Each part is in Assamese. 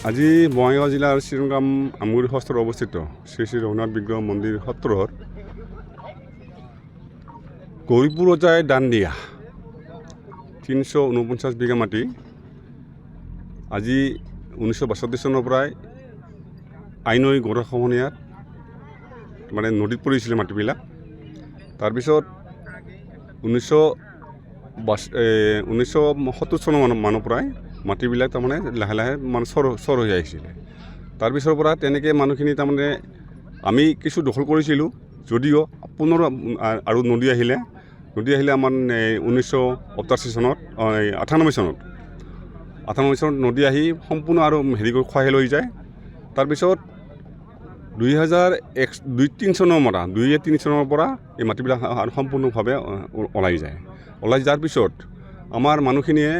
আজি বঙাইগাঁও জিলাৰ শ্ৰীৰংগাম আমগুৰি সত্ৰত অৱস্থিত শ্ৰী শ্ৰী ৰঘুনাথ বিগ্ৰহ মন্দিৰ সত্ৰৰ গৌৰীপুৰ ৰজাই দান দিয়া 349 বিঘা মাটি আজি 1962 চনৰ পৰাই আইনৈ গৰাখহনীয়াত মানে নদীত পৰিছিলে মাটিবিলাক। তাৰপিছত 1970 চনৰ মানৰ পৰাই মাটিবিলাক তাৰমানে লাহে লাহে মানে চৰ হৈ আহিছিলে। তাৰপিছৰ পৰা তেনেকৈ মানুহখিনি তাৰমানে আমি কিছু দখল কৰিছিলোঁ, যদিও পুনৰ আৰু নদী আহিলে আমাৰ 1988 চনত 98 চনত নদী আহি সম্পূৰ্ণ আৰু হেৰি কৰি খোৱাই লৈ যায়। তাৰপিছত 2003 চনৰ পৰা এই মাটিবিলাক সম্পূৰ্ণভাৱে ওলাই যোৱাৰ পিছত আমাৰ মানুহখিনিয়ে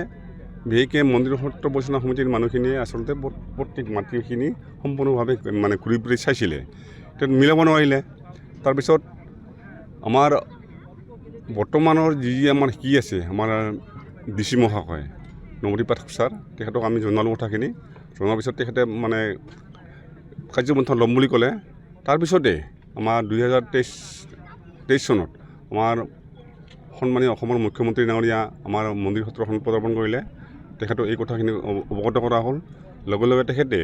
বিশেষকৈ মন্দিৰ সত্ৰ পৰিচালনা সমিতিৰ মানুহখিনিয়ে আচলতে প্ৰত্যেক মাটিখিনি সম্পূৰ্ণভাৱে মানে ঘূৰি ফুৰি চাইছিলে, তেতিয়া মিলাব নোৱাৰিলে। তাৰপিছত আমাৰ বৰ্তমানৰ যি আমাৰ কি আছে, আমাৰ DC মহাশয় নমতি পাঠক ছাৰ, তেখেতক আমি জনালোঁ কথাখিনি। জনাৰ পিছত তেখেতে মানে কাৰ্যপন্থা ল'ম বুলি ক'লে। তাৰপিছতে আমাৰ 2023 চনত আমাৰ সন্মানীয় অসমৰ মুখ্যমন্ত্ৰী ডাঙৰীয়া আমাৰ মন্দিৰ সত্ৰখন পদাৰ্পণ কৰিলে। তেখেতক এই কথাখিনি অৱগত কৰা হ'ল। লগে লগে তেখেতে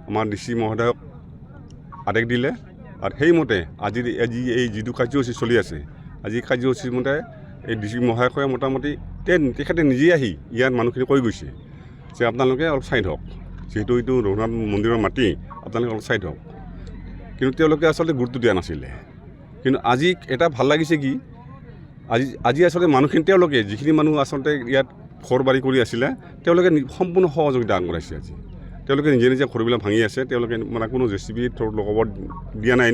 আমাৰ DC মহোদয়ক আদেশ দিলে, আৰু সেইমতে আজি এই যিটো কাৰ্যসূচী চলি আছে, আজি কাৰ্যসূচীৰ মতে এই DC মহাশয়ে মোটামুটি তেখেতে নিজেই আহি ইয়াৰ মানুহখিনি কৈ গৈছে যে আপোনালোকে অলপ চাই থওক, যিহেতু এইটো ৰঘুনাথ মন্দিৰৰ মাটি, আপোনালোকে অলপ চাই থওক। কিন্তু তেওঁলোকে আচলতে গুৰুত্ব দিয়া নাছিলে। কিন্তু আজি এটা ভাল লাগিছে কি, আজি আচলতে মানুহখিনি তেওঁলোকে যিখিনি মানুহ আচলতে ইয়াত ঘৰ বাৰী কৰি আছিলে, তেওঁলোকে সম্পূৰ্ণ সহযোগিতা আগবঢ়াইছে। আজি তেওঁলোকে নিজে নিজে ঘৰবিলাক ভাঙি আছে। তেওঁলোকে মানে কোনো JCB লগৰ দিয়া নাই,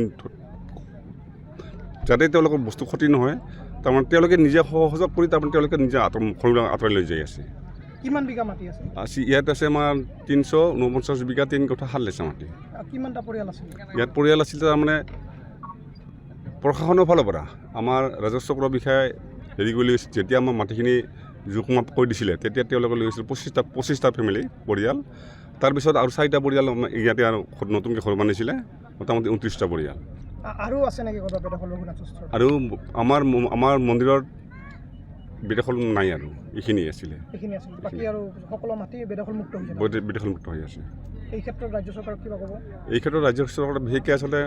যাতে তেওঁলোকৰ বস্তু ক্ষতি নহয়। তাৰমানে তেওঁলোকে নিজে সহযোগ কৰি তাৰমানে তেওঁলোকে নিজে ঘৰবিলাক আঁতৰাই লৈ যাই আছে। কিমান বিঘা মাটি আছে? ইয়াত আছে আমাৰ 349 বিঘা 3 কঠা 7 লেচা মাটি। কিমানটা পৰিয়াল আছিল ইয়াত? পৰিয়াল আছিল তাৰমানে প্ৰশাসনৰ ফালৰ পৰা আমাৰ ৰাজস্ব কৰা বিষয়াই হেৰি কৰি লৈছিল। যেতিয়া আমাৰ মাটিখিনি জোখমাপ কৰি দিছিলে, তেতিয়া তেওঁলোকে লৈ গৈছিল 25টা ফেমিলি পৰিয়াল। তাৰপিছত আৰু 4টা পৰিয়াল ইয়াতে আৰু নতুনকৈ ঘৰ বান্ধিছিলে, মোটামুটি 29টা পৰিয়াল। আৰু আছে নেকি আৰু আমাৰ মন্দিৰৰ বেদখল নাই, আৰু এইখিনিয়ে আছিলে। বাকী আৰু সকলো মাটি বেদখলমুক্ত হৈ আছে। এই ক্ষেত্ৰত ৰাজ্য চৰকাৰক কিবা ক'ব? এই ক্ষেত্ৰত ৰাজ্য চৰকাৰ বিশেষকৈ আচলতে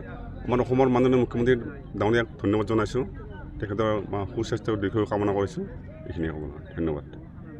আমাৰ অসমৰ মাননীয় মুখ্যমন্ত্ৰী ডাঙৰীয়াক ধন্যবাদ জনাইছোঁ। তেখেতৰ সুস্বাস্থ্যৰ দীৰ্ঘায়ু কামনা কৰিছোঁ। এইখিনিয়ে ক'ব, ধন্যবাদ।